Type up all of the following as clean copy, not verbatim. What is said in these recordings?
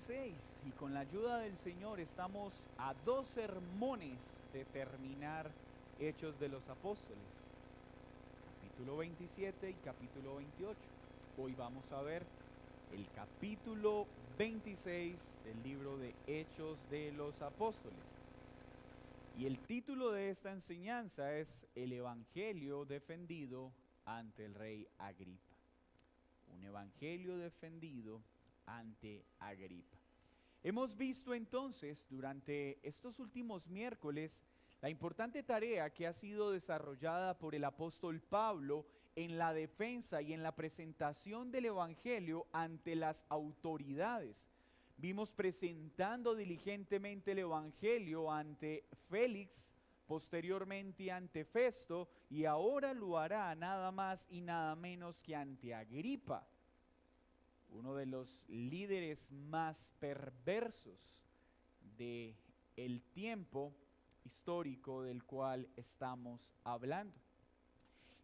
26 y con la ayuda del Señor estamos a 2 sermones de terminar Hechos de los Apóstoles, capítulo 27 y capítulo 28. Hoy vamos a ver el capítulo 26 del libro de Hechos de los Apóstoles. Y el título de esta enseñanza es El Evangelio defendido ante el rey Agripa. Un evangelio defendido ante Agripa. Hemos visto entonces durante estos últimos miércoles la importante tarea que ha sido desarrollada por el apóstol Pablo en la defensa y en la presentación del evangelio ante las autoridades. Vimos presentando diligentemente el evangelio ante Félix, posteriormente ante Festo, y ahora lo hará nada más y nada menos que ante Agripa, uno de los líderes más perversos del tiempo histórico del cual estamos hablando.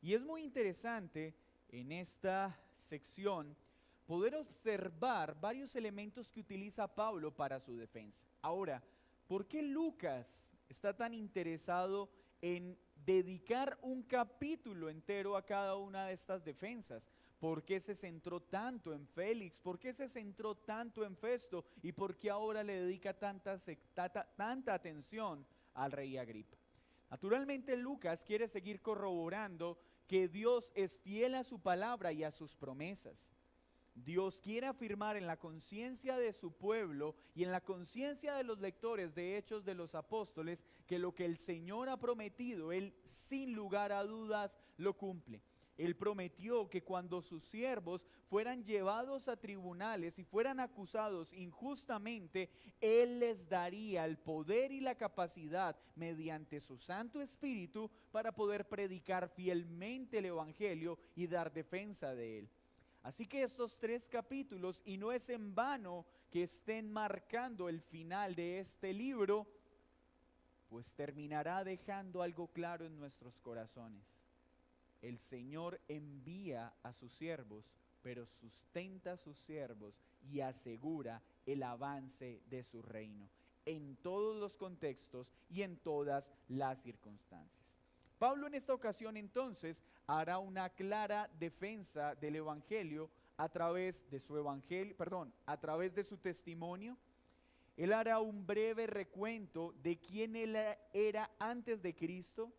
Y es muy interesante en esta sección poder observar varios elementos que utiliza Pablo para su defensa. Ahora, ¿por qué Lucas está tan interesado en dedicar un capítulo entero a cada una de estas defensas? ¿Por qué se centró tanto en Félix? ¿Por qué se centró tanto en Festo? ¿Y por qué ahora le dedica tanta atención al rey Agripa? Naturalmente Lucas quiere seguir corroborando que Dios es fiel a su palabra y a sus promesas. Dios quiere afirmar en la conciencia de su pueblo y en la conciencia de los lectores de Hechos de los Apóstoles que lo que el Señor ha prometido, Él sin lugar a dudas lo cumple. Él prometió que cuando sus siervos fueran llevados a tribunales y fueran acusados injustamente, Él les daría el poder y la capacidad mediante su Santo Espíritu para poder predicar fielmente el Evangelio y dar defensa de él. Así que estos 3 capítulos, y no es en vano que estén marcando el final de este libro, pues terminará dejando algo claro en nuestros corazones. El Señor envía a sus siervos, pero sustenta a sus siervos y asegura el avance de su reino, en todos los contextos y en todas las circunstancias. Pablo en esta ocasión entonces hará una clara defensa del evangelio a través de a través de su testimonio. Él hará un breve recuento de quién él era antes de Cristo.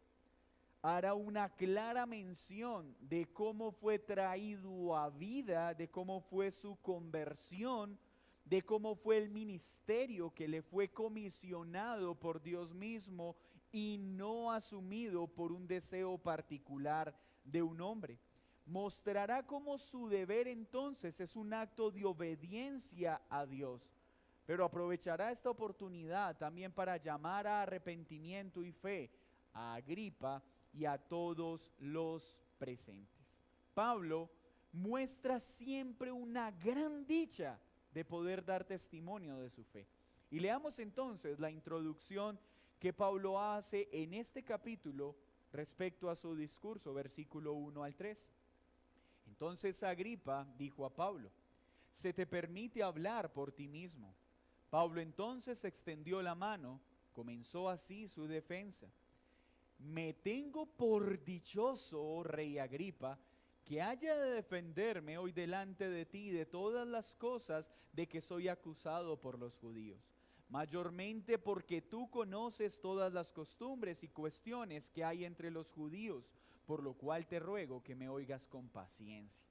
Hará una clara mención de cómo fue traído a vida, de cómo fue su conversión, de cómo fue el ministerio que le fue comisionado por Dios mismo y no asumido por un deseo particular de un hombre. Mostrará cómo su deber entonces es un acto de obediencia a Dios, pero aprovechará esta oportunidad también para llamar a arrepentimiento y fe a Agripa y a todos los presentes. Pablo muestra siempre una gran dicha de poder dar testimonio de su fe. Y leamos entonces la introducción que Pablo hace en este capítulo respecto a su discurso, versículo 1 al 3. Entonces Agripa dijo a Pablo: «Se te permite hablar por ti mismo». Pablo entonces extendió la mano, comenzó así su defensa. «Me tengo por dichoso, oh rey Agripa, que haya de defenderme hoy delante de ti de todas las cosas de que soy acusado por los judíos, mayormente porque tú conoces todas las costumbres y cuestiones que hay entre los judíos, por lo cual te ruego que me oigas con paciencia».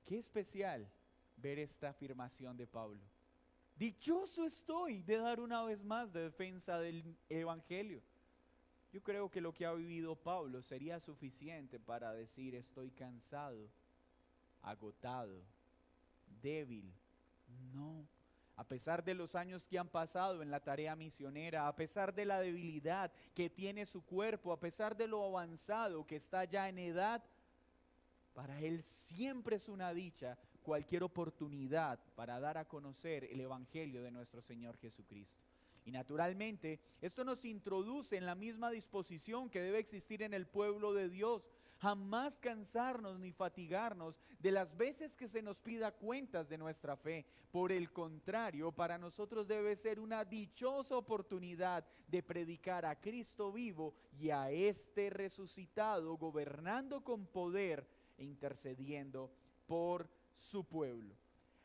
Qué especial ver esta afirmación de Pablo. Dichoso estoy de dar una vez más de defensa del evangelio. Yo creo que lo que ha vivido Pablo sería suficiente para decir: estoy cansado, agotado, débil. No, a pesar de los años que han pasado en la tarea misionera, a pesar de la debilidad que tiene su cuerpo, a pesar de lo avanzado que está ya en edad, para él siempre es una dicha cualquier oportunidad para dar a conocer el evangelio de nuestro Señor Jesucristo. Y naturalmente, esto nos introduce en la misma disposición que debe existir en el pueblo de Dios jamás cansarnos ni fatigarnos de las veces que se nos pida cuentas de nuestra fe. Por el contrario, para nosotros debe ser una dichosa oportunidad de predicar a Cristo vivo y a este resucitado, gobernando con poder e intercediendo por su pueblo.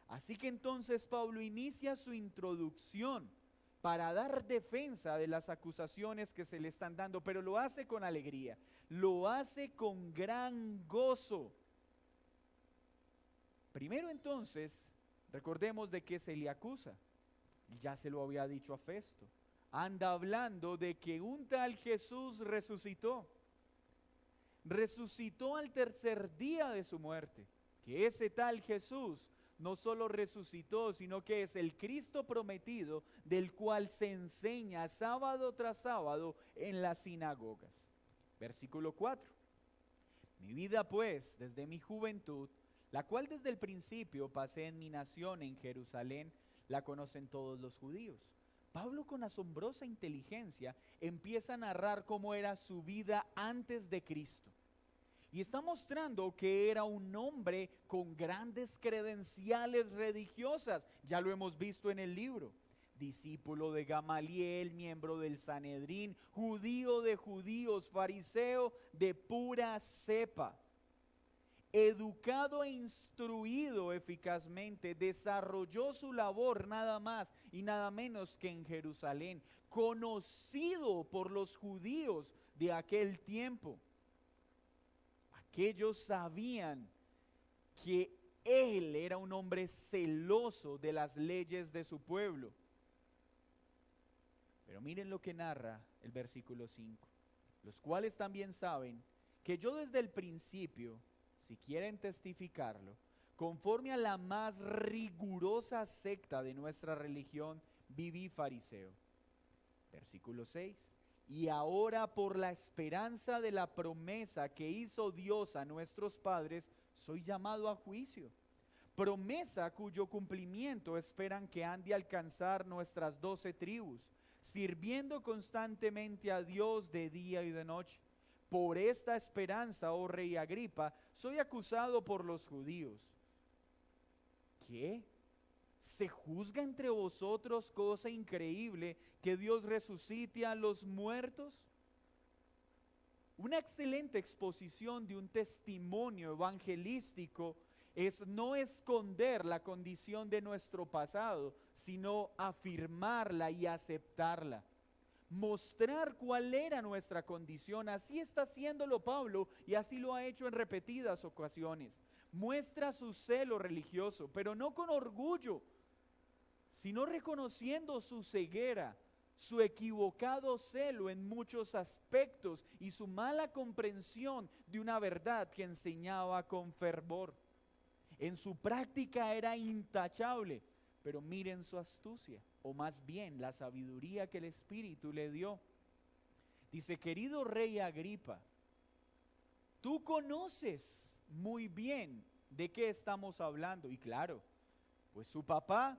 Así que entonces Pablo inicia su introducción para dar defensa de las acusaciones que se le están dando, pero lo hace con alegría, lo hace con gran gozo. Primero entonces, recordemos de qué se le acusa. Ya se lo había dicho a Festo. Anda hablando de que un tal Jesús resucitó. Resucitó al tercer día de su muerte. Que ese tal Jesús no solo resucitó, sino que es el Cristo prometido, del cual se enseña sábado tras sábado en las sinagogas. Versículo 4. Mi vida pues, desde mi juventud, la cual desde el principio pasé en mi nación en Jerusalén, la conocen todos los judíos. Pablo, con asombrosa inteligencia, empieza a narrar cómo era su vida antes de Cristo. Y está mostrando que era un hombre con grandes credenciales religiosas. Ya lo hemos visto en el libro. Discípulo de Gamaliel, miembro del Sanedrín, judío de judíos, fariseo de pura cepa. Educado e instruido eficazmente, desarrolló su labor nada más y nada menos que en Jerusalén, conocido por los judíos de aquel tiempo. Aquellos sabían que él era un hombre celoso de las leyes de su pueblo. Pero miren lo que narra el versículo 5. Los cuales también saben que yo desde el principio, si quieren testificarlo, conforme a la más rigurosa secta de nuestra religión, viví fariseo. Versículo 6. Y ahora por la esperanza de la promesa que hizo Dios a nuestros padres, soy llamado a juicio. Promesa cuyo cumplimiento esperan que han de alcanzar nuestras 12 tribus, sirviendo constantemente a Dios de día y de noche. Por esta esperanza, oh rey Agripa, soy acusado por los judíos. ¿Qué? ¿Se juzga entre vosotros cosa increíble que Dios resucite a los muertos? Una excelente exposición de un testimonio evangelístico es no esconder la condición de nuestro pasado, sino afirmarla y aceptarla. Mostrar cuál era nuestra condición. Así está haciéndolo Pablo y así lo ha hecho en repetidas ocasiones. Muestra su celo religioso, pero no con orgullo, sino reconociendo su ceguera, su equivocado celo en muchos aspectos y su mala comprensión de una verdad que enseñaba con fervor. En su práctica era intachable, pero miren su astucia, o más bien la sabiduría que el Espíritu le dio. Dice: querido rey Agripa, tú conoces muy bien de qué estamos hablando. Y claro, pues su papá,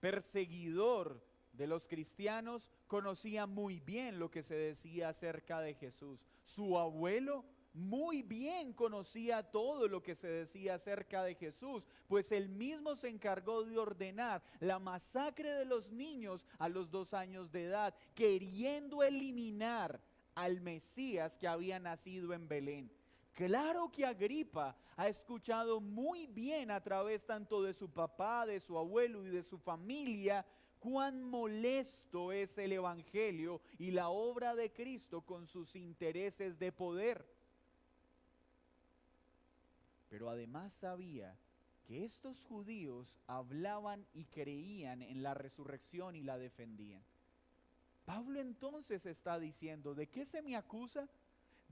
perseguidor de los cristianos, conocía muy bien lo que se decía acerca de Jesús. Su abuelo muy bien conocía todo lo que se decía acerca de Jesús, pues él mismo se encargó de ordenar la masacre de los niños a los 2 años de edad, queriendo eliminar al Mesías que había nacido en Belén. Claro que Agripa ha escuchado muy bien a través tanto de su papá, de su abuelo y de su familia, cuán molesto es el Evangelio y la obra de Cristo con sus intereses de poder. Pero además sabía que estos judíos hablaban y creían en la resurrección y la defendían. Pablo entonces está diciendo: ¿de qué se me acusa?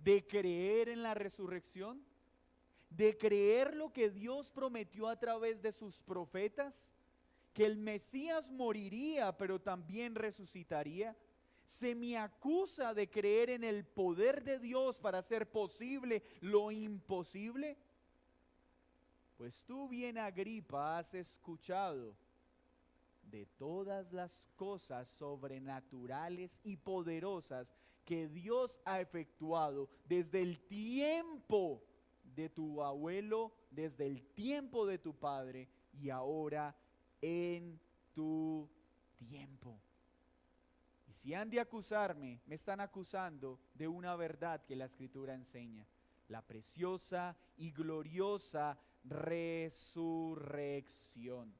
¿De creer en la resurrección? ¿De creer lo que Dios prometió a través de sus profetas? ¿Que el Mesías moriría pero también resucitaría? ¿Se me acusa de creer en el poder de Dios para hacer posible lo imposible? Pues tú bien, Agripa, has escuchado de todas las cosas sobrenaturales y poderosas que Dios ha efectuado desde el tiempo de tu abuelo, desde el tiempo de tu padre y ahora en tu tiempo. Y si han de acusarme, me están acusando de una verdad que la Escritura enseña: la preciosa y gloriosa resurrección.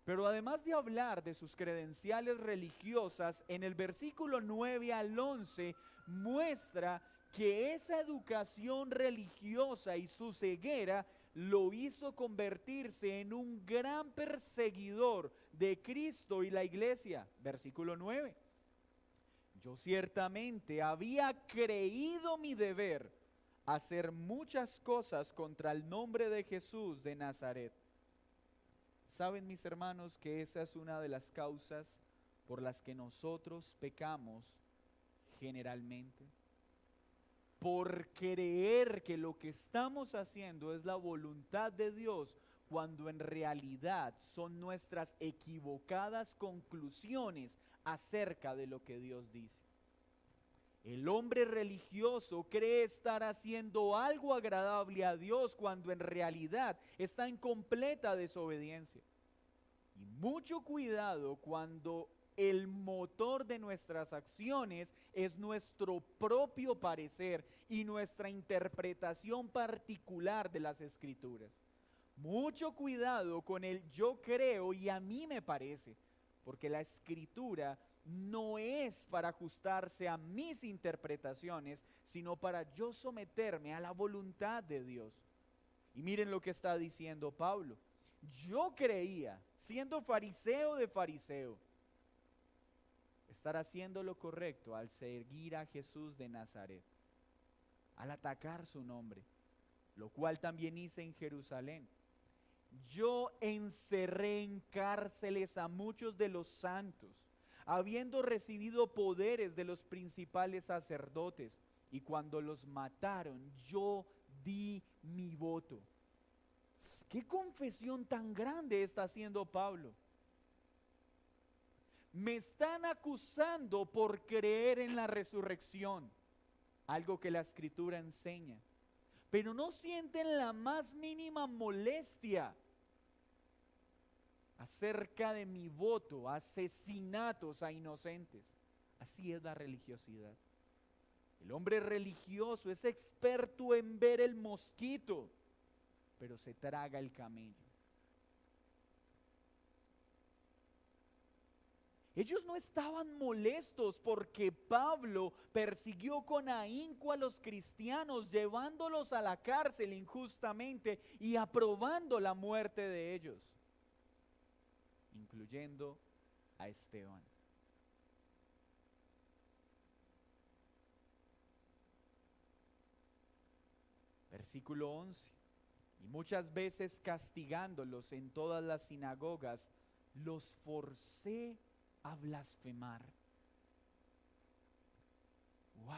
Pero además de hablar de sus credenciales religiosas, en el versículo 9 al 11 muestra que esa educación religiosa y su ceguera lo hizo convertirse en un gran perseguidor de Cristo y la iglesia. Versículo 9. Yo ciertamente había creído mi deber hacer muchas cosas contra el nombre de Jesús de Nazaret. ¿Saben, mis hermanos, que esa es una de las causas por las que nosotros pecamos generalmente? Por creer que lo que estamos haciendo es la voluntad de Dios, cuando en realidad son nuestras equivocadas conclusiones acerca de lo que Dios dice. El hombre religioso cree estar haciendo algo agradable a Dios cuando en realidad está en completa desobediencia. Y mucho cuidado cuando el motor de nuestras acciones es nuestro propio parecer y nuestra interpretación particular de las Escrituras. Mucho cuidado con el yo creo y a mí me parece, porque la Escritura no es para ajustarse a mis interpretaciones, sino para yo someterme a la voluntad de Dios. Y miren lo que está diciendo Pablo. Yo creía, siendo fariseo de fariseo, estar haciendo lo correcto al seguir a Jesús de Nazaret, al atacar su nombre, lo cual también hice en Jerusalén. Yo encerré en cárceles a muchos de los santos, habiendo recibido poderes de los principales sacerdotes, y cuando los mataron, yo di mi voto. ¿Qué confesión tan grande está haciendo Pablo? Me están acusando por creer en la resurrección, algo que la Escritura enseña, pero no sienten la más mínima molestia acerca de mi voto, asesinatos a inocentes. Así es la religiosidad. El hombre religioso es experto en ver el mosquito, pero se traga el camello. Ellos no estaban molestos porque Pablo persiguió con ahínco a los cristianos, llevándolos a la cárcel injustamente y aprobando la muerte de ellos, incluyendo a Esteban. Versículo 11. Y muchas veces castigándolos en todas las sinagogas, los forcé a blasfemar. ¡Wow!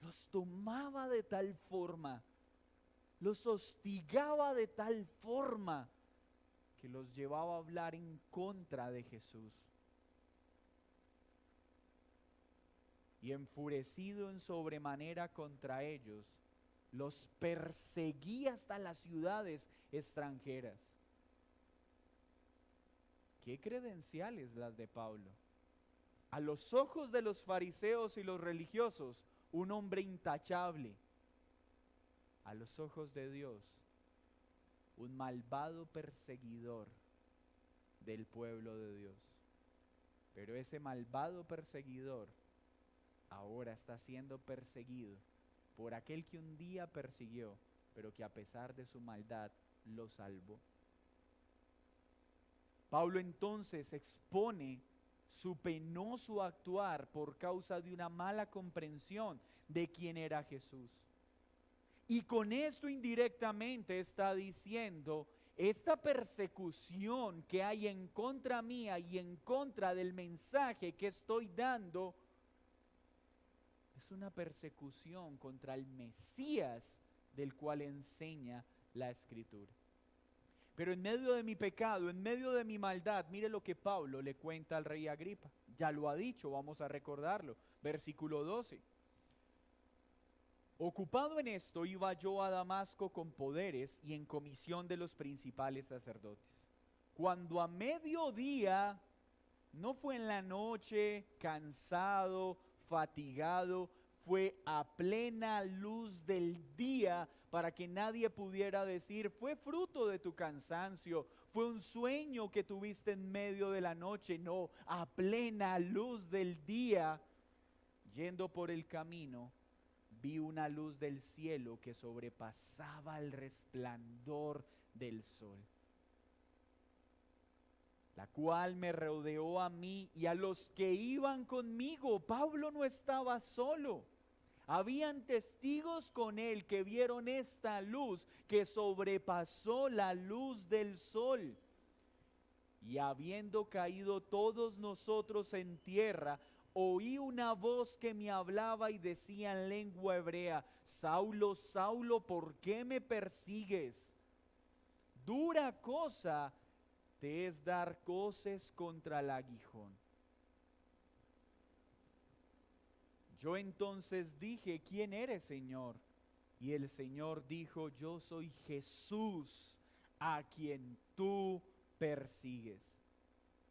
Los tomaba de tal forma, los hostigaba de tal forma, que los llevaba a hablar en contra de Jesús. Y enfurecido en sobremanera contra ellos, los perseguí hasta las ciudades extranjeras. ¿Qué credenciales las de Pablo? A los ojos de los fariseos y los religiosos, un hombre intachable. A los ojos de Dios, un malvado perseguidor del pueblo de Dios. Pero ese malvado perseguidor ahora está siendo perseguido por aquel que un día persiguió, pero que a pesar de su maldad lo salvó. Pablo entonces expone su penoso actuar por causa de una mala comprensión de quién era Jesús. Y con esto indirectamente está diciendo: esta persecución que hay en contra mía y en contra del mensaje que estoy dando es una persecución contra el Mesías del cual enseña la Escritura. Pero en medio de mi pecado, en medio de mi maldad, mire lo que Pablo le cuenta al rey Agripa. Ya lo ha dicho, vamos a recordarlo. Versículo 12. Ocupado en esto, iba yo a Damasco con poderes y en comisión de los principales sacerdotes. Cuando a mediodía, no fue en la noche, cansado, fatigado, fue a plena luz del día, para que nadie pudiera decir, fue fruto de tu cansancio, fue un sueño que tuviste en medio de la noche. No, a plena luz del día, yendo por el camino, vi una luz del cielo que sobrepasaba el resplandor del sol, la cual me rodeó a mí y a los que iban conmigo. Pablo no estaba solo. Habían testigos con él que vieron esta luz que sobrepasó la luz del sol. Y habiendo caído todos nosotros en tierra, oí una voz que me hablaba y decía en lengua hebrea: Saulo, Saulo, ¿por qué me persigues? Dura cosa te es dar coces contra el aguijón. Yo entonces dije: ¿quién eres, Señor? Y el Señor dijo: yo soy Jesús, a quien tú persigues.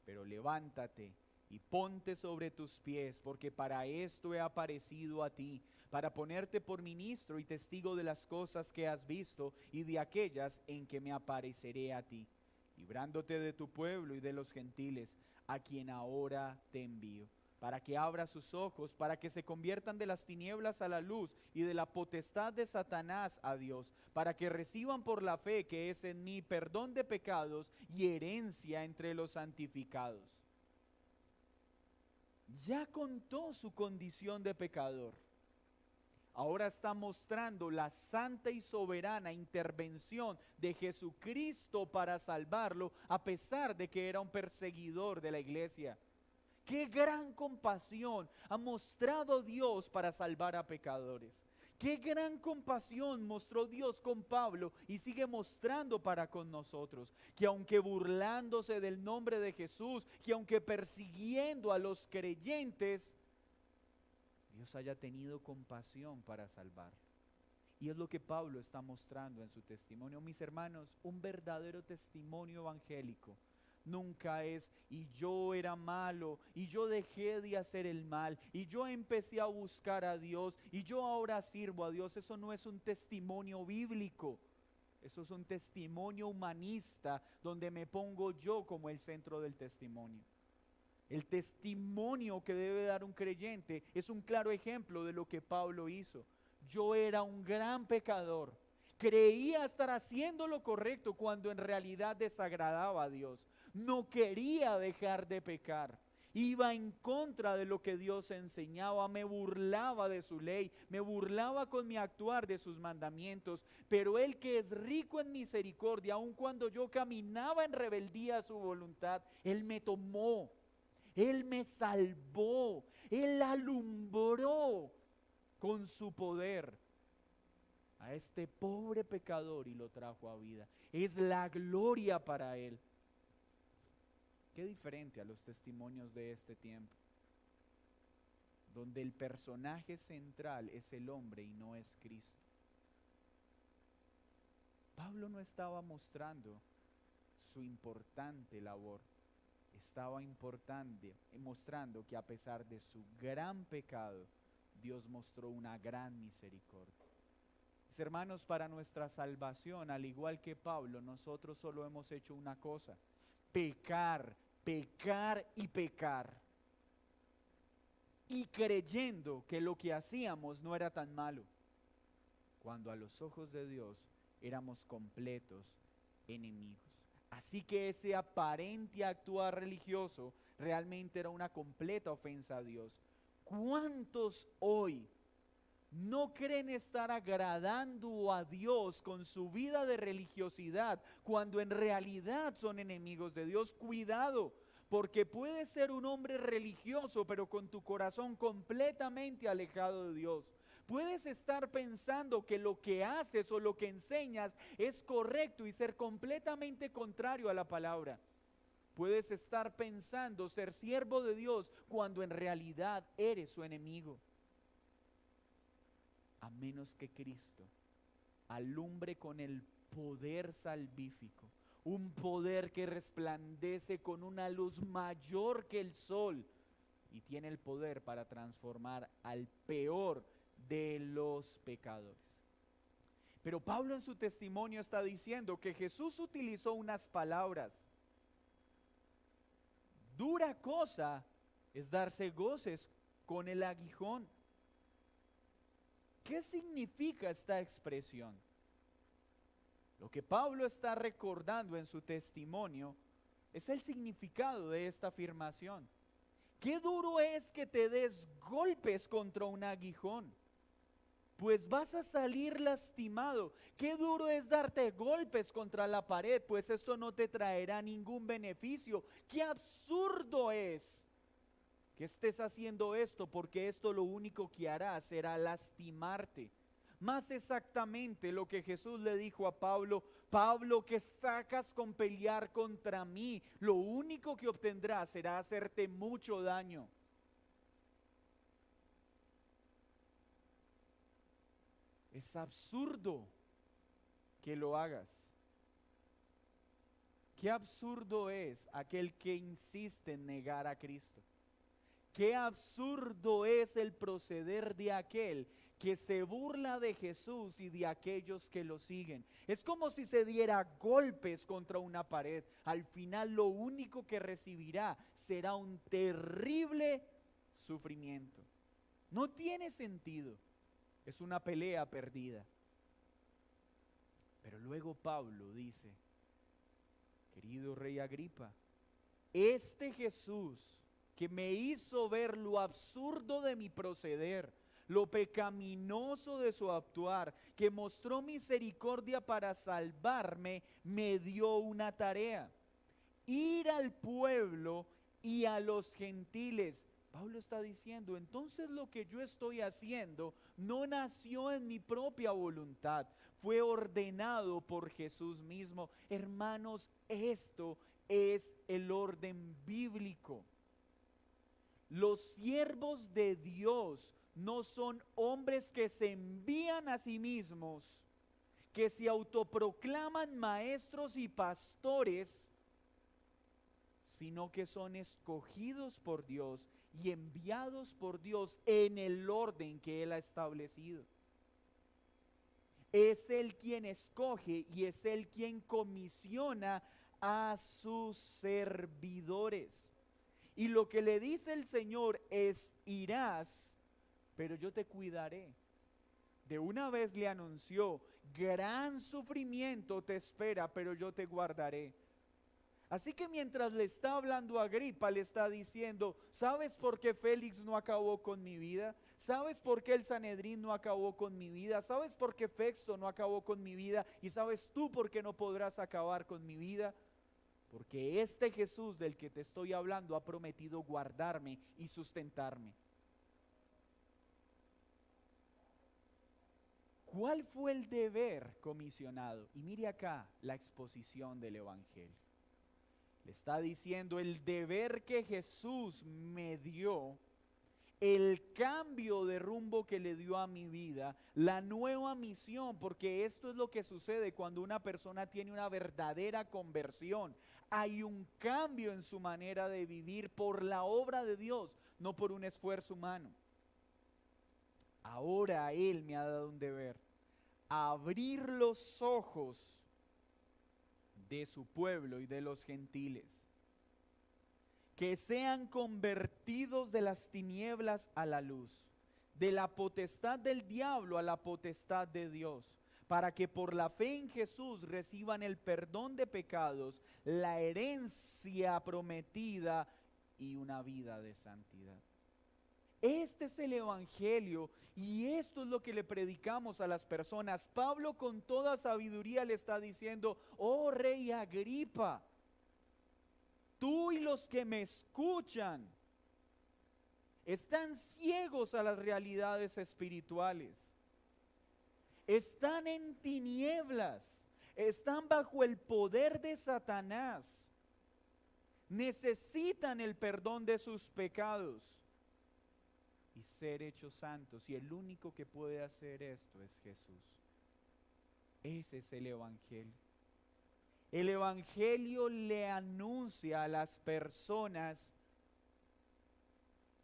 Pero levántate y ponte sobre tus pies, porque para esto he aparecido a ti, para ponerte por ministro y testigo de las cosas que has visto y de aquellas en que me apareceré a ti, librándote de tu pueblo y de los gentiles, a quien ahora te envío, para que abra sus ojos, para que se conviertan de las tinieblas a la luz y de la potestad de Satanás a Dios, para que reciban por la fe que es en mí perdón de pecados y herencia entre los santificados. Ya contó su condición de pecador. Ahora está mostrando la santa y soberana intervención de Jesucristo para salvarlo, a pesar de que era un perseguidor de la iglesia. Qué gran compasión ha mostrado Dios para salvar a pecadores. Qué gran compasión mostró Dios con Pablo y sigue mostrando para con nosotros. Que aunque burlándose del nombre de Jesús, que aunque persiguiendo a los creyentes, Dios haya tenido compasión para salvarlo. Y es lo que Pablo está mostrando en su testimonio. Mis hermanos, un verdadero testimonio evangélico nunca es: y yo era malo, y yo dejé de hacer el mal, y yo empecé a buscar a Dios, y yo ahora sirvo a Dios. Eso no es un testimonio bíblico. Eso es un testimonio humanista, donde me pongo yo como el centro del testimonio. El testimonio que debe dar un creyente es un claro ejemplo de lo que Pablo hizo. Yo era un gran pecador. Creía estar haciendo lo correcto cuando en realidad desagradaba a Dios. No quería dejar de pecar. Iba en contra de lo que Dios enseñaba, me burlaba de su ley, me burlaba con mi actuar de sus mandamientos. Pero Él, que es rico en misericordia, aun cuando yo caminaba en rebeldía a su voluntad, Él me tomó, Él me salvó, Él alumbró con su poder a este pobre pecador y lo trajo a vida. Es la gloria para Él. Qué diferente a los testimonios de este tiempo, donde el personaje central es el hombre y no es Cristo. Pablo no estaba mostrando su importante labor, estaba mostrando que a pesar de su gran pecado, Dios mostró una gran misericordia. Mis hermanos, para nuestra salvación, al igual que Pablo, nosotros solo hemos hecho una cosa: pecar, pecar y pecar. Y creyendo que lo que hacíamos no era tan malo, cuando a los ojos de Dios éramos completos enemigos. Así que ese aparente actuar religioso realmente era una completa ofensa a Dios. ¿Cuántos hoy no creen estar agradando a Dios con su vida de religiosidad, cuando en realidad son enemigos de Dios? Cuidado, porque puedes ser un hombre religioso, pero con tu corazón completamente alejado de Dios. Puedes estar pensando que lo que haces o lo que enseñas es correcto y ser completamente contrario a la palabra. Puedes estar pensando ser siervo de Dios cuando en realidad eres su enemigo. A menos que Cristo alumbre con el poder salvífico, un poder que resplandece con una luz mayor que el sol y tiene el poder para transformar al peor de los pecadores. Pero Pablo en su testimonio está diciendo que Jesús utilizó unas palabras. Dura cosa es darse goces con el aguijón. ¿Qué significa esta expresión? Lo que Pablo está recordando en su testimonio es el significado de esta afirmación. Qué duro es que te des golpes contra un aguijón, pues vas a salir lastimado. Qué duro es darte golpes contra la pared, pues esto no te traerá ningún beneficio. Qué absurdo es que estés haciendo esto, porque esto lo único que hará será lastimarte. Más exactamente lo que Jesús le dijo a Pablo: Pablo, ¿qué sacas con pelear contra mí? Lo único que obtendrás será hacerte mucho daño. Es absurdo que lo hagas. Qué absurdo es aquel que insiste en negar a Cristo. Qué absurdo es el proceder de aquel que se burla de Jesús y de aquellos que lo siguen. Es como si se diera golpes contra una pared. Al final lo único que recibirá será un terrible sufrimiento. No tiene sentido. Es una pelea perdida. Pero luego Pablo dice: querido rey Agripa, este Jesús que me hizo ver lo absurdo de mi proceder, lo pecaminoso de su actuar, que mostró misericordia para salvarme, me dio una tarea: ir al pueblo y a los gentiles. Pablo está diciendo, entonces lo que yo estoy haciendo no nació en mi propia voluntad, fue ordenado por Jesús mismo. Hermanos, esto es el orden bíblico. Los siervos de Dios no son hombres que se envían a sí mismos, que se autoproclaman maestros y pastores, sino que son escogidos por Dios y enviados por Dios en el orden que Él ha establecido. Es Él quien escoge y es Él quien comisiona a sus servidores. Y lo que le dice el Señor es: irás, pero yo te cuidaré. De una vez le anunció: gran sufrimiento te espera, pero yo te guardaré. Así que mientras le está hablando a Agripa, le está diciendo: ¿sabes por qué Félix no acabó con mi vida? ¿Sabes por qué el Sanedrín no acabó con mi vida? ¿Sabes por qué Festo no acabó con mi vida? ¿Y sabes tú por qué no podrás acabar con mi vida? Porque este Jesús del que te estoy hablando ha prometido guardarme y sustentarme. ¿Cuál fue el deber comisionado? Y mire acá la exposición del Evangelio. Le está diciendo el deber que Jesús me dio, el cambio de rumbo que le dio a mi vida, la nueva misión, porque esto es lo que sucede cuando una persona tiene una verdadera conversión. Hay un cambio en su manera de vivir por la obra de Dios, no por un esfuerzo humano. Ahora Él me ha dado un deber: abrir los ojos de su pueblo y de los gentiles, que sean convertidos de las tinieblas a la luz, de la potestad del diablo a la potestad de Dios, para que por la fe en Jesús reciban el perdón de pecados, la herencia prometida y una vida de santidad. Este es el Evangelio y esto es lo que le predicamos a las personas. Pablo con toda sabiduría le está diciendo: oh rey Agripa, tú y los que me escuchan, Están ciegos a las realidades espirituales. Están en tinieblas. Están bajo el poder de Satanás. Necesitan el perdón de sus pecados y ser hechos santos. Y el único que puede hacer esto es Jesús. Ese es el Evangelio. El Evangelio le anuncia a las personas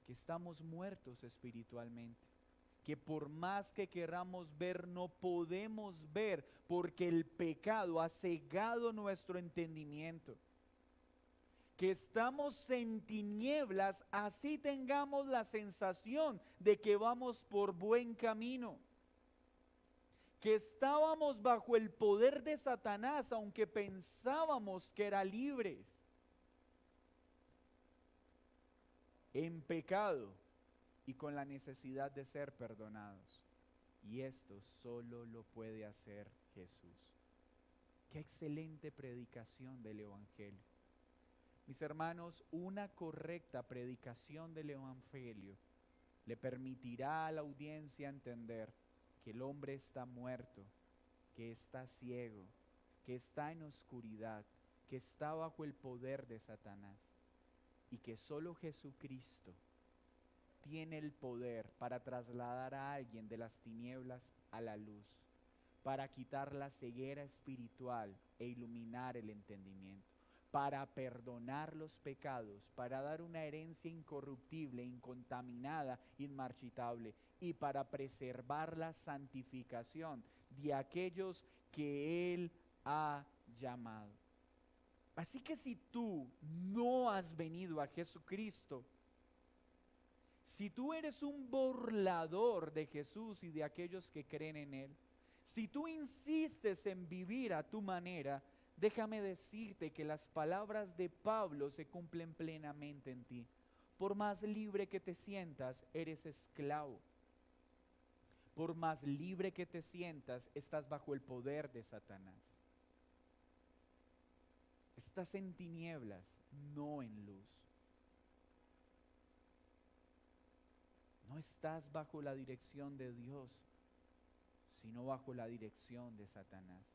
que estamos muertos espiritualmente, que por más que queramos ver, no podemos ver, porque el pecado ha cegado nuestro entendimiento. Que estamos en tinieblas, así tengamos la sensación de que vamos por buen camino. Que estábamos bajo el poder de Satanás, aunque pensábamos que era libres. En pecado y con la necesidad de ser perdonados. Y esto solo lo puede hacer Jesús. Qué excelente predicación del Evangelio. Mis hermanos, una correcta predicación del Evangelio le permitirá a la audiencia entender que el hombre está muerto, que está ciego, que está en oscuridad, que está bajo el poder de Satanás y que solo Jesucristo tiene el poder para trasladar a alguien de las tinieblas a la luz, para quitar la ceguera espiritual e iluminar el entendimiento, para perdonar los pecados, para dar una herencia incorruptible, incontaminada, inmarchitable, y para preservar la santificación de aquellos que Él ha llamado. Así que si tú no has venido a Jesucristo, si tú eres un burlador de Jesús y de aquellos que creen en Él, si tú insistes en vivir a tu manera, déjame decirte que las palabras de Pablo se cumplen plenamente en ti. Por más libre que te sientas, eres esclavo. Por más libre que te sientas, estás bajo el poder de Satanás. Estás en tinieblas, no en luz. No estás bajo la dirección de Dios, sino bajo la dirección de Satanás.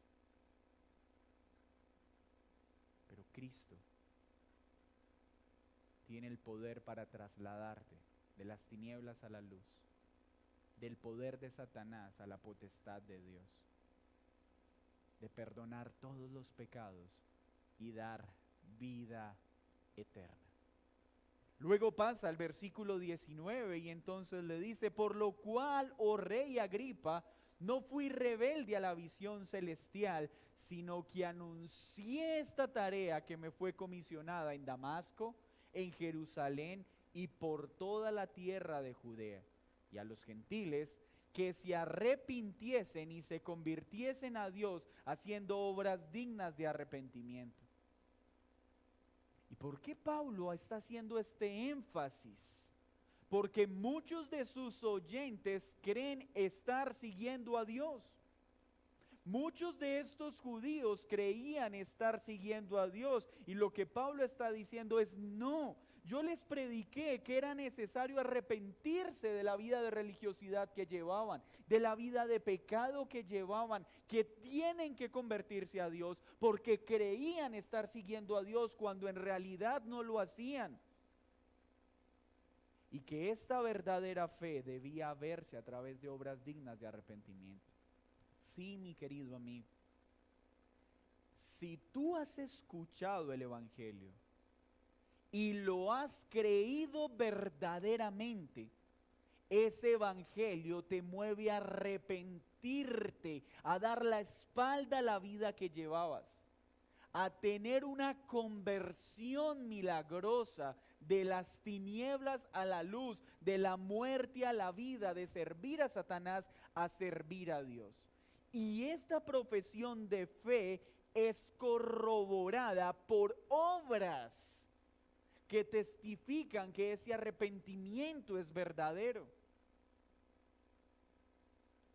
Pero Cristo tiene el poder para trasladarte de las tinieblas a la luz, del poder de Satanás a la potestad de Dios, de perdonar todos los pecados y dar vida eterna. Luego pasa al versículo 19 y entonces le dice: por lo cual, oh rey Agripa, no fui rebelde a la visión celestial, sino que anuncié esta tarea que me fue comisionada en Damasco, en Jerusalén y por toda la tierra de Judea, y a los gentiles que se arrepintiesen y se convirtiesen a Dios, haciendo obras dignas de arrepentimiento. ¿Y por qué Pablo está haciendo este énfasis? Porque muchos de sus oyentes creen estar siguiendo a Dios. Muchos de estos judíos creían estar siguiendo a Dios, y lo que Pablo está diciendo es: no, yo les prediqué que era necesario arrepentirse de la vida de religiosidad que llevaban, de la vida de pecado que llevaban, que tienen que convertirse a Dios porque creían estar siguiendo a Dios cuando en realidad no lo hacían. Y que esta verdadera fe debía verse a través de obras dignas de arrepentimiento. Sí, mi querido amigo, si tú has escuchado el Evangelio y lo has creído verdaderamente, ese Evangelio te mueve a arrepentirte, a dar la espalda a la vida que llevabas, a tener una conversión milagrosa de las tinieblas a la luz, de la muerte a la vida, de servir a Satanás a servir a Dios. Y esta profesión de fe es corroborada por obras que testifican que ese arrepentimiento es verdadero.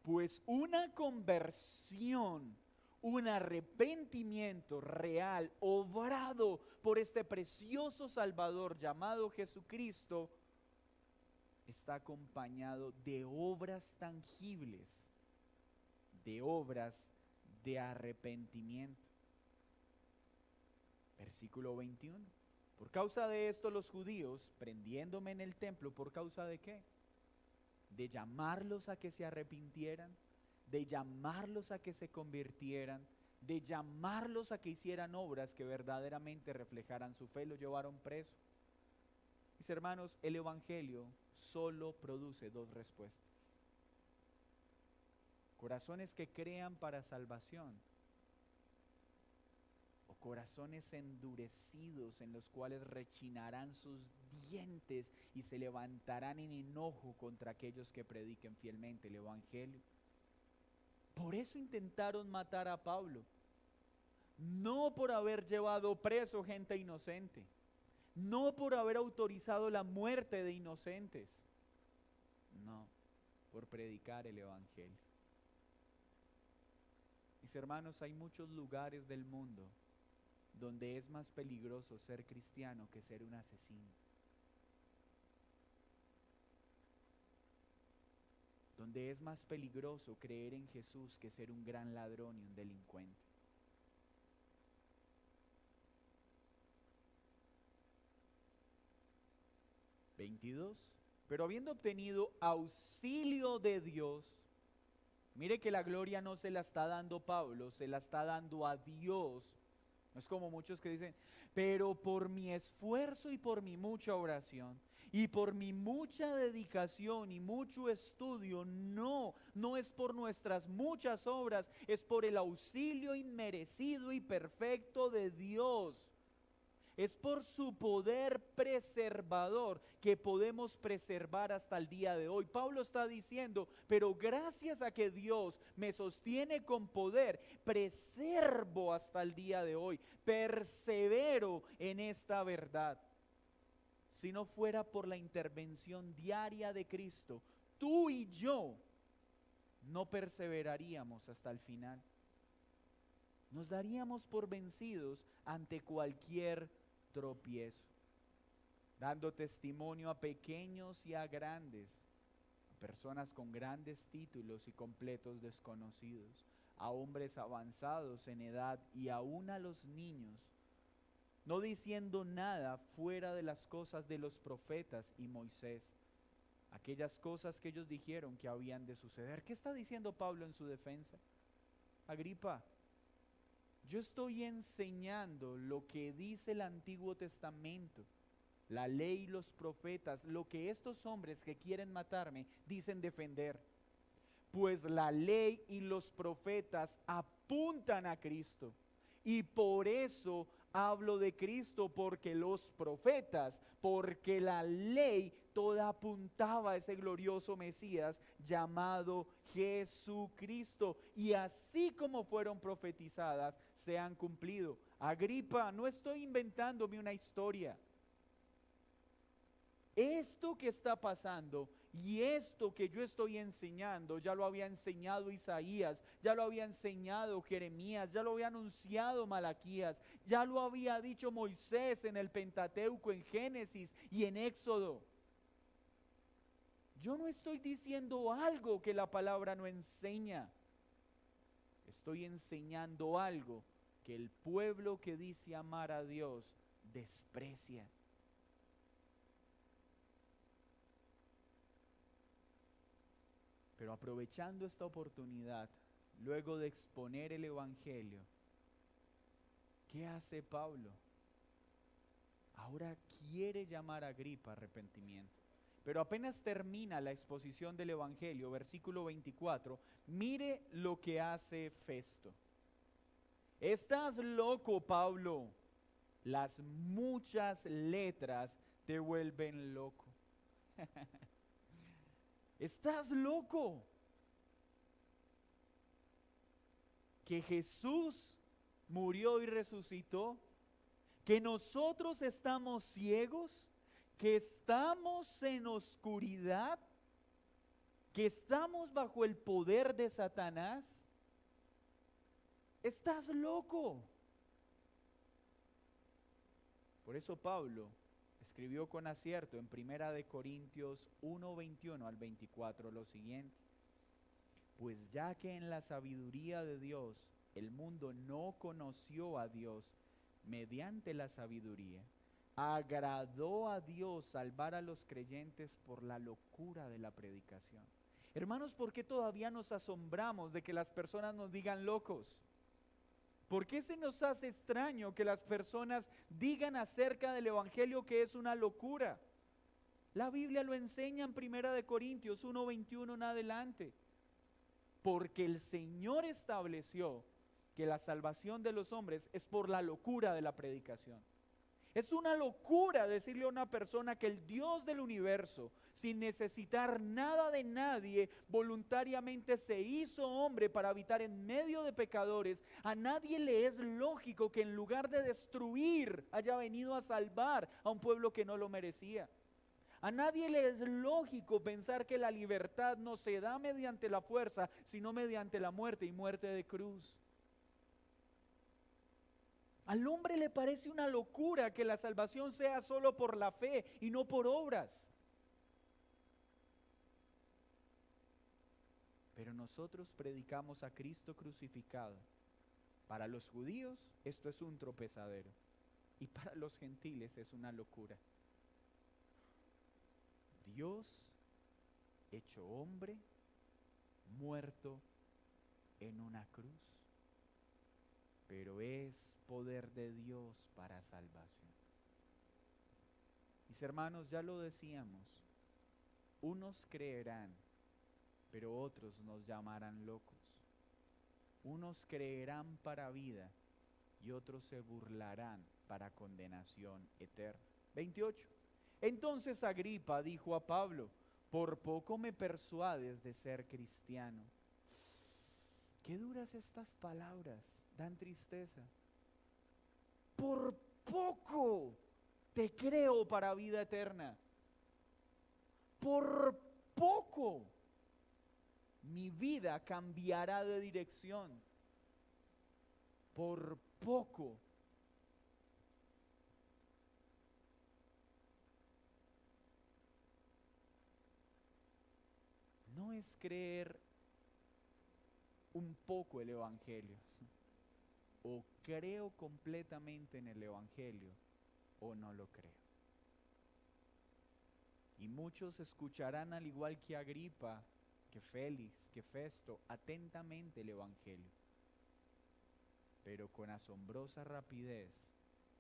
Pues una conversión, un arrepentimiento real, obrado por este precioso Salvador llamado Jesucristo, está acompañado de obras tangibles, de obras de arrepentimiento. Versículo 21. Por causa de esto los judíos, prendiéndome en el templo, ¿por causa de qué? De llamarlos a que se arrepintieran, de llamarlos a que se convirtieran, de llamarlos a que hicieran obras que verdaderamente reflejaran su fe, los llevaron preso. Mis hermanos, el evangelio solo produce dos respuestas: corazones que crean para salvación, o corazones endurecidos en los cuales rechinarán sus dientes y se levantarán en enojo contra aquellos que prediquen fielmente el evangelio. Por eso intentaron matar a Pablo, no por haber llevado preso gente inocente, no por haber autorizado la muerte de inocentes, no, por predicar el evangelio. Mis hermanos, hay muchos lugares del mundo donde es más peligroso ser cristiano que ser un asesino, donde es más peligroso creer en Jesús que ser un gran ladrón y un delincuente. Pero habiendo obtenido auxilio de Dios, mire que la gloria no se la está dando Pablo, se la está dando a Dios. No es como muchos que dicen, pero por mi esfuerzo y por mi mucha oración y por mi mucha dedicación y mucho estudio, no es por nuestras muchas obras, es por el auxilio inmerecido y perfecto de Dios. Es por su poder preservador que podemos preservar hasta el día de hoy. Pablo está diciendo, pero gracias a que Dios me sostiene con poder, preservo hasta el día de hoy, persevero en esta verdad. Si no fuera por la intervención diaria de Cristo, tú y yo no perseveraríamos hasta el final. Nos daríamos por vencidos ante cualquier tropiezo, dando testimonio a pequeños y a grandes, a personas con grandes títulos y completos desconocidos, a hombres avanzados en edad y aún a los niños, no diciendo nada fuera de las cosas de los profetas y Moisés, aquellas cosas que ellos dijeron que habían de suceder. ¿Qué está diciendo Pablo en su defensa? Agripa, yo estoy enseñando lo que dice el Antiguo Testamento, la ley y los profetas, lo que estos hombres que quieren matarme dicen defender. Pues la ley y los profetas apuntan a Cristo. Y por eso hablo de Cristo, porque los profetas, porque la ley toda apuntaba a ese glorioso Mesías llamado Jesucristo. Y así como fueron profetizadas, se han cumplido. Agripa, no estoy inventándome una historia. Esto que está pasando y esto que yo estoy enseñando, ya lo había enseñado Isaías, ya lo había enseñado Jeremías, ya lo había anunciado Malaquías, ya lo había dicho Moisés en el Pentateuco, en Génesis y en Éxodo. Yo no estoy diciendo algo que la palabra no enseña. Estoy enseñando algo que el pueblo que dice amar a Dios desprecia. Pero aprovechando esta oportunidad, luego de exponer el evangelio, ¿qué hace Pablo? Ahora quiere llamar a Agripa a arrepentimiento. Pero apenas termina la exposición del evangelio, versículo 24, mire lo que hace Festo. Estás loco, Pablo. Las muchas letras te vuelven loco. Estás loco. Que Jesús murió y resucitó. Que nosotros estamos ciegos. Que estamos en oscuridad. Que estamos bajo el poder de Satanás. Estás loco. Por eso Pablo escribió con acierto en Primera de Corintios 1:21 al 24 lo siguiente: pues ya que en la sabiduría de Dios el mundo no conoció a Dios mediante la sabiduría, agradó a Dios salvar a los creyentes por la locura de la predicación. Hermanos, ¿por qué todavía nos asombramos de que las personas nos digan locos? ¿Por qué se nos hace extraño que las personas digan acerca del evangelio que es una locura? La Biblia lo enseña en Primera de Corintios 1:21 en adelante. Porque el Señor estableció que la salvación de los hombres es por la locura de la predicación. Es una locura decirle a una persona que el Dios del universo, sin necesitar nada de nadie, voluntariamente se hizo hombre para habitar en medio de pecadores. A nadie le es lógico que en lugar de destruir haya venido a salvar a un pueblo que no lo merecía. A nadie le es lógico pensar que la libertad no se da mediante la fuerza, sino mediante la muerte y muerte de cruz. Al hombre le parece una locura que la salvación sea solo por la fe y no por obras. Pero nosotros predicamos a Cristo crucificado. Para los judíos esto es un tropezadero y para los gentiles es una locura. Dios hecho hombre, muerto en una cruz, pero es poder de Dios para salvación. Mis hermanos, ya lo decíamos, unos creerán, pero otros nos llamarán locos. Unos creerán para vida y otros se burlarán para condenación eterna. 28. Entonces Agripa dijo a Pablo: por poco me persuades de ser cristiano. Qué duras estas palabras, dan tristeza. Por poco te creo para vida eterna. Por poco mi vida cambiará de dirección. Por poco. No es creer un poco el evangelio. O creo completamente en el evangelio o no lo creo. Y muchos escucharán, al igual que Agripa, que Félix, que Festo, atentamente el evangelio, pero con asombrosa rapidez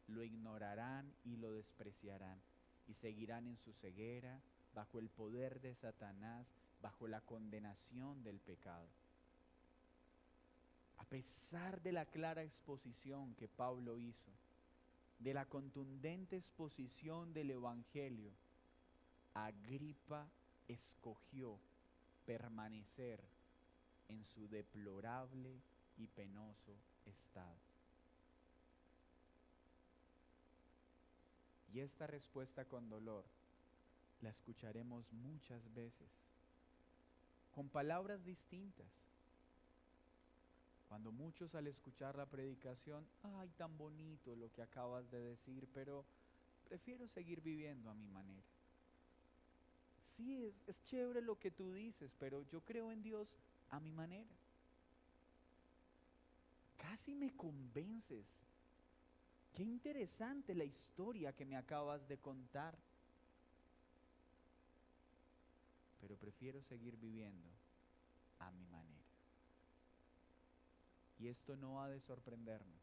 lo ignorarán y lo despreciarán y seguirán en su ceguera, bajo el poder de Satanás, bajo la condenación del pecado. A pesar de la clara exposición que Pablo hizo, de la contundente exposición del evangelio, Agripa escogió permanecer en su deplorable y penoso estado. Y esta respuesta con dolor la escucharemos muchas veces, con palabras distintas. Cuando muchos, al escuchar la predicación: ay, tan bonito lo que acabas de decir, pero prefiero seguir viviendo a mi manera. Sí, es chévere lo que tú dices, pero yo creo en Dios a mi manera. Casi me convences. Qué interesante la historia que me acabas de contar. Pero prefiero seguir viviendo a mi manera. Y esto no ha de sorprendernos.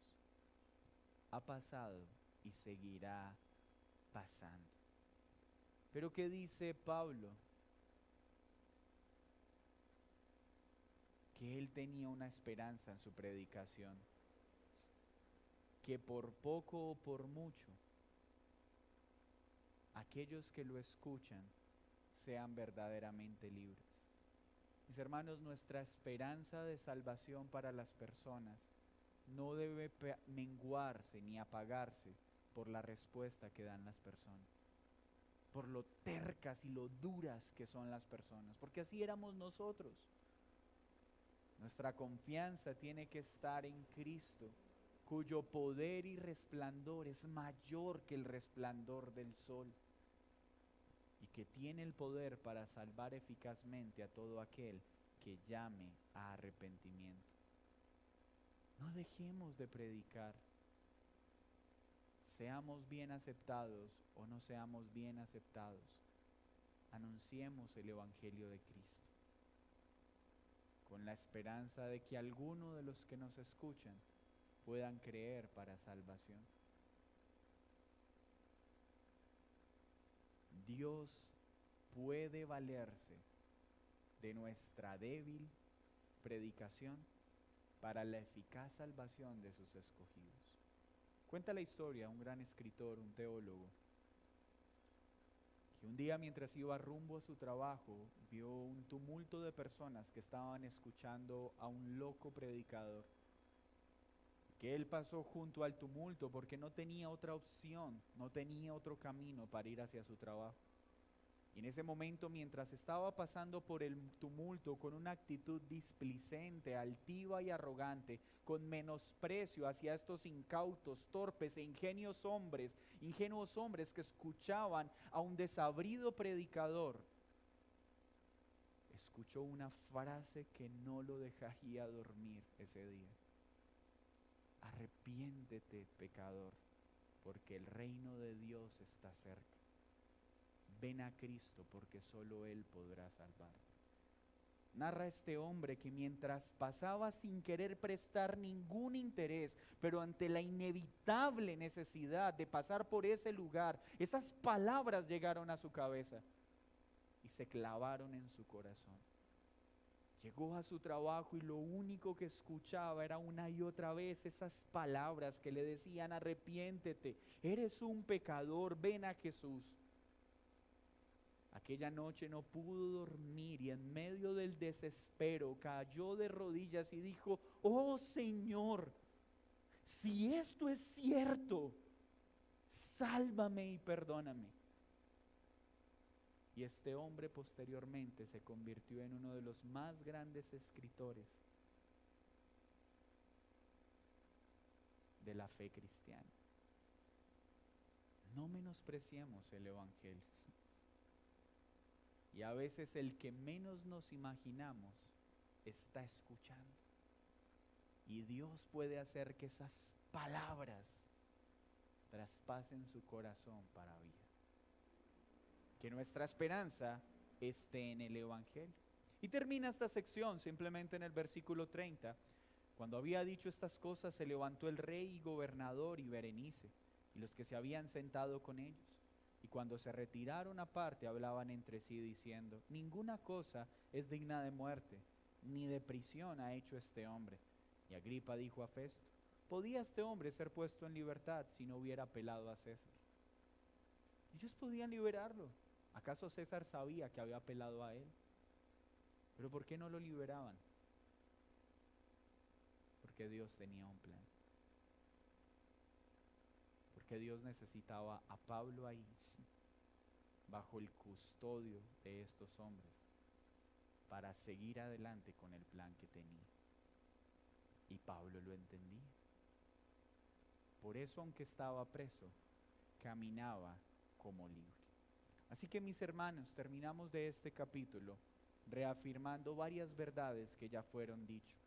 Ha pasado y seguirá pasando. Pero ¿qué dice Pablo? Que él tenía una esperanza en su predicación. Que por poco o por mucho, aquellos que lo escuchan sean verdaderamente libres. Mis hermanos, nuestra esperanza de salvación para las personas no debe menguarse ni apagarse por la respuesta que dan las personas, por lo tercas y lo duras que son las personas, porque así éramos nosotros. Nuestra confianza tiene que estar en Cristo, cuyo poder y resplandor es mayor que el resplandor del sol, y que tiene el poder para salvar eficazmente a todo aquel que llame a arrepentimiento. No dejemos de predicar. Seamos bien aceptados o no seamos bien aceptados, anunciemos el Evangelio de Cristo, con la esperanza de que alguno de los que nos escuchan puedan creer para salvación. Dios puede valerse de nuestra débil predicación para la eficaz salvación de sus escogidos. Cuenta la historia un gran escritor, un teólogo, que un día mientras iba rumbo a su trabajo vio un tumulto de personas que estaban escuchando a un loco predicador, que él pasó junto al tumulto porque no tenía otra opción, no tenía otro camino para ir hacia su trabajo. Y en ese momento, mientras estaba pasando por el tumulto con una actitud displicente, altiva y arrogante, con menosprecio hacia estos incautos, torpes e ingenuos hombres que escuchaban a un desabrido predicador, escuchó una frase que no lo dejaría dormir ese día. Arrepiéntete, pecador, porque el reino de Dios está cerca. Ven a Cristo porque solo Él podrá salvarte. Narra este hombre que mientras pasaba sin querer prestar ningún interés, pero ante la inevitable necesidad de pasar por ese lugar, esas palabras llegaron a su cabeza y se clavaron en su corazón. Llegó a su trabajo y lo único que escuchaba era una y otra vez esas palabras que le decían: arrepiéntete, eres un pecador, ven a Jesús. Aquella noche no pudo dormir y en medio del desespero cayó de rodillas y dijo: oh Señor, si esto es cierto, sálvame y perdóname. Y este hombre posteriormente se convirtió en uno de los más grandes escritores de la fe cristiana. No menospreciemos el Evangelio. Y a veces el que menos nos imaginamos está escuchando. Y Dios puede hacer que esas palabras traspasen su corazón para vida. Que nuestra esperanza esté en el Evangelio. Y termina esta sección simplemente en el versículo 30. Cuando había dicho estas cosas, se levantó el rey y gobernador y Berenice, y los que se habían sentado con ellos. Y cuando se retiraron aparte, hablaban entre sí diciendo: ninguna cosa es digna de muerte, ni de prisión ha hecho este hombre. Y Agripa dijo a Festo: ¿podía este hombre ser puesto en libertad si no hubiera apelado a César? Ellos podían liberarlo. ¿Acaso César sabía que había apelado a él? ¿Pero por qué no lo liberaban? Porque Dios tenía un plan. Porque Dios necesitaba a Pablo ahí, bajo el custodio de estos hombres, para seguir adelante con el plan que tenía. Y Pablo lo entendía. Por eso, aunque estaba preso, caminaba como libre. Así que, mis hermanos, terminamos de este capítulo reafirmando varias verdades que ya fueron dichas.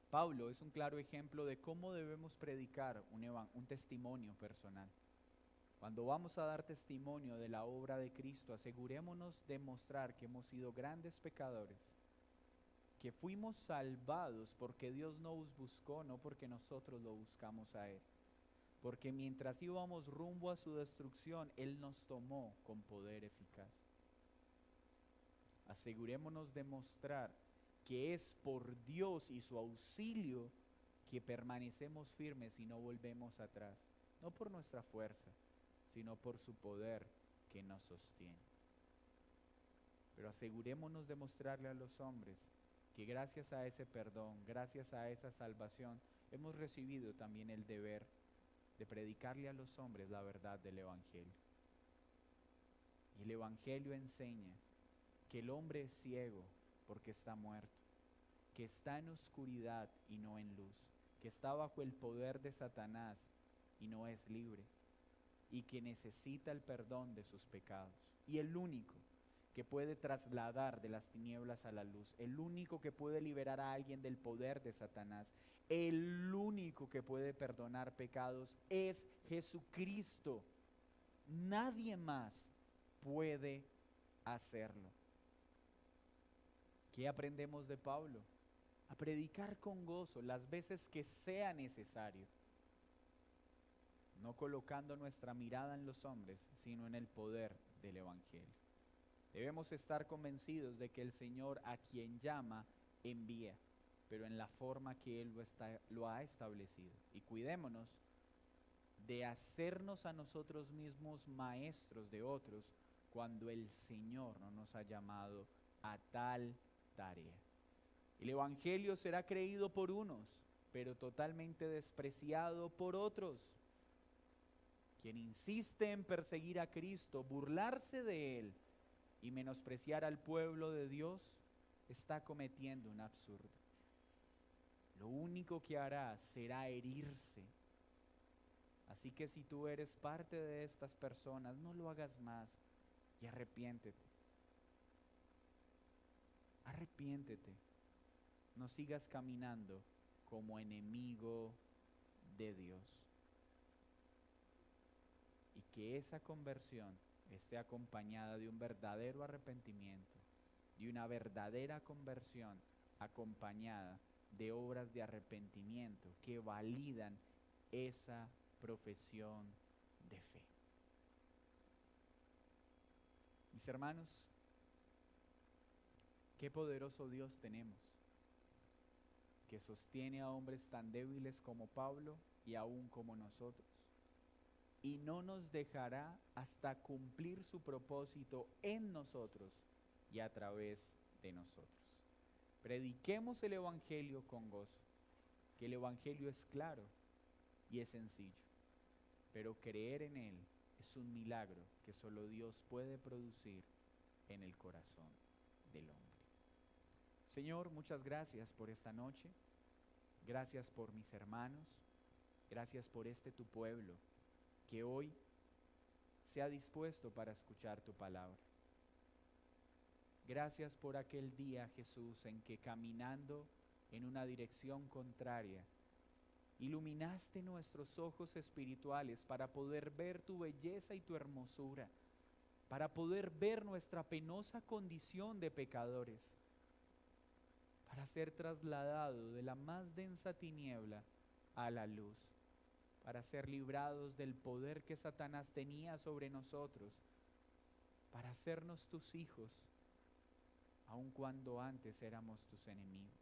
Pablo es un claro ejemplo de cómo debemos predicar un testimonio personal. Cuando vamos a dar testimonio de la obra de Cristo, asegurémonos de mostrar que hemos sido grandes pecadores, que fuimos salvados porque Dios nos buscó, no porque nosotros lo buscamos a Él. Porque mientras íbamos rumbo a su destrucción, Él nos tomó con poder eficaz. Asegurémonos de mostrar que es por Dios y su auxilio que permanecemos firmes y no volvemos atrás, no por nuestra fuerza, sino por su poder que nos sostiene. Pero asegurémonos de mostrarle a los hombres que gracias a ese perdón, gracias a esa salvación, hemos recibido también el deber de predicarle a los hombres la verdad del Evangelio. Y el Evangelio enseña que el hombre es ciego porque está muerto, que está en oscuridad y no en luz, que está bajo el poder de Satanás y no es libre, y que necesita el perdón de sus pecados. Y el único que puede trasladar de las tinieblas a la luz, el único que puede liberar a alguien del poder de Satanás, el único que puede perdonar pecados es Jesucristo. Nadie más puede hacerlo. ¿Qué aprendemos de Pablo? A predicar con gozo las veces que sea necesario, no colocando nuestra mirada en los hombres, sino en el poder del Evangelio. Debemos estar convencidos de que el Señor, a quien llama, envía, pero en la forma que Él lo ha establecido. Y cuidémonos de hacernos a nosotros mismos maestros de otros cuando el Señor no nos ha llamado a tal tarea. El Evangelio será creído por unos, pero totalmente despreciado por otros. Quien insiste en perseguir a Cristo, burlarse de Él y menospreciar al pueblo de Dios, está cometiendo un absurdo. Lo único que hará será herirse. Así que si tú eres parte de estas personas, no lo hagas más y arrepiéntete. Arrepiéntete. No sigas caminando como enemigo de Dios. Y que esa conversión esté acompañada de un verdadero arrepentimiento, de una verdadera conversión acompañada de obras de arrepentimiento que validan esa profesión de fe. Mis hermanos, qué poderoso Dios tenemos, que sostiene a hombres tan débiles como Pablo y aún como nosotros, y no nos dejará hasta cumplir su propósito en nosotros y a través de nosotros. Prediquemos el Evangelio con gozo, que el Evangelio es claro y es sencillo, pero creer en él es un milagro que solo Dios puede producir en el corazón del hombre. Señor, muchas gracias por esta noche, gracias por mis hermanos, gracias por este tu pueblo, que hoy se ha dispuesto para escuchar tu palabra. Gracias por aquel día, Jesús, en que caminando en una dirección contraria, iluminaste nuestros ojos espirituales para poder ver tu belleza y tu hermosura, para poder ver nuestra penosa condición de pecadores, para ser trasladado de la más densa tiniebla a la luz, para ser librados del poder que Satanás tenía sobre nosotros, para hacernos tus hijos, aun cuando antes éramos tus enemigos.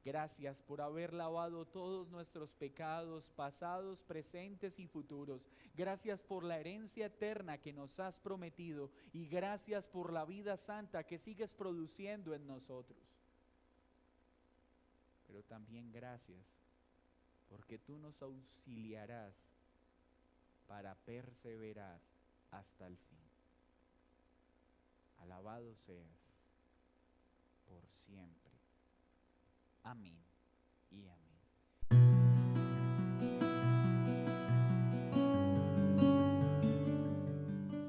Gracias por haber lavado todos nuestros pecados, pasados, presentes y futuros. Gracias por la herencia eterna que nos has prometido y gracias por la vida santa que sigues produciendo en nosotros. Pero también gracias porque tú nos auxiliarás para perseverar hasta el fin. Alabado seas por siempre. Amén y amén.